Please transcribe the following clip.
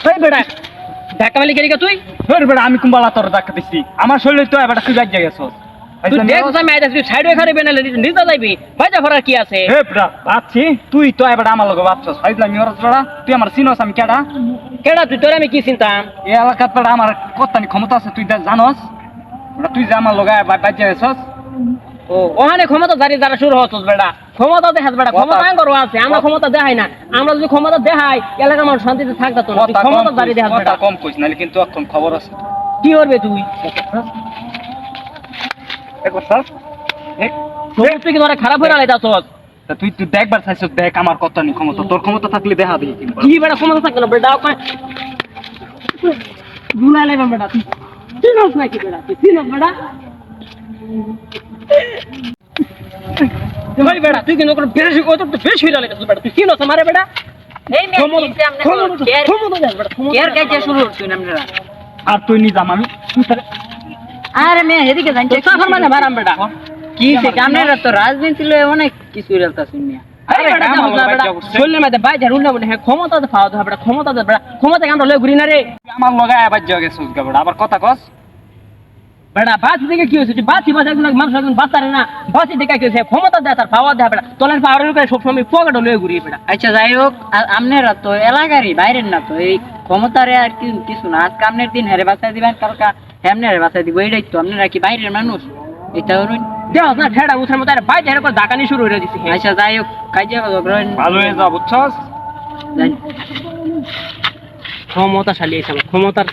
এই বেটা ধাক্কা মারলি কেন তুই? তোর বেটা আমি কুম্বালা তোর ধাক্কা দিছি আমার শরীরে তো এবার তুই বাইক গেছস তুই দেখছ আমি আইতাছি সাইড হয়ে খারে বেনালে নিতে যাইবি বাইজা ফরার কি আছে? হে বেটা আছি তুই তো এবার আমার লগে বাচ্চাস ফাইজলামি ওরস বেটা তুই আমার চিনস আমি কেডা কেডা তুই তোর আমি কি চিন্তাম? এই এলাকার বেটা আমার কতখানি ক্ষমতা আছে তুই জানস বেটা তুই যে আমার লগে বাইক গেছস ও ওখানে ক্ষমতা জারি যারা শুরু হচ্ছস বেটা ক্ষমতা দেখাস বেটা ক্ষমতা আঙ্গরও আছে আমরা ক্ষমতা দেখাই না আমরা যদি ক্ষমতা দেখাই এলাকার মানুষ শান্তিতে থাকতো তো তুই ক্ষমতা জারি দেখাস বেটা কথা কম কইস নালে কিন্তু এখন খবর আছে কি করবে তুই? দেখো স্যার তুই কি ধরে খারাপ হয়ে লাইতাছস? তুই তুই দেখবার চাইছস দেখ আমার কতখানি ক্ষমতা তোর ক্ষমতা থাকলে দেখা দিই কিন্তু কি বেটা ক্ষমতা থাকবে না বেটা ওখানে গুলাই লাইবা বেটা তুই চিনস নাকি বেটা তুই চিনস বেটা ভাই বেটা তুই কিন্তু বেশি কত বেশি হয়ে লাইতাছস বেটা তুই চিনস আমারে বেটা এই মে কি আমরা ক্ষমতা দেখ বেটা কেয়ার কাজে শুরু করছুন আমরা আর তুই নিজাম আমি আরে মে এদিকে জানতে সাফার মানে বারাম বেটা কি সে আপনারা তো রাজনীতি লয়ে অনেক কিছু রেলতা শুনিয়া আরে বেটা বেটা চললে মধ্যে বাইরে রুল না বলে হ্যাঁ ক্ষমতা দে পাওয়া বেটা ক্ষমতা দে বেটা ক্ষমতা আমরা লয়ে ঘুরি না রে আমার লগে আবার গেছস বেটা আবার কথা কস বেটা বাসি থেকে কি হয়েছে বাসি একজন মানুষ একজন বাঁচারে না বাসি থেকে কি হয়েছে ক্ষমতা দেয় তার পাওয়া দেয় বেটা তোলের পাওয়ারের উপরে সবসময় পকেটও লয়ে ঘুরি বেটা আচ্ছা যাই হোক আপনারা তো এলাকারই বাইরের না তো এই ক্ষমতারে আর কিছু না আজকে আপনার দিন হেরে বাঁচাই দিবেন কালকা হেমনে হেরে বাঁচাই দিব এইটাই তো আপনারা কি বাইরের মানুষ এটা হরুন দেখ না ঠেড়া উঠার মতো আর বাইরে হেরে করে ডাকানি শুরু হয়ে দিছে আচ্ছা যাই হোক কাজে ভালো হয়ে যা বুঝছস ক্ষমতাশালী এসে ক্ষমতার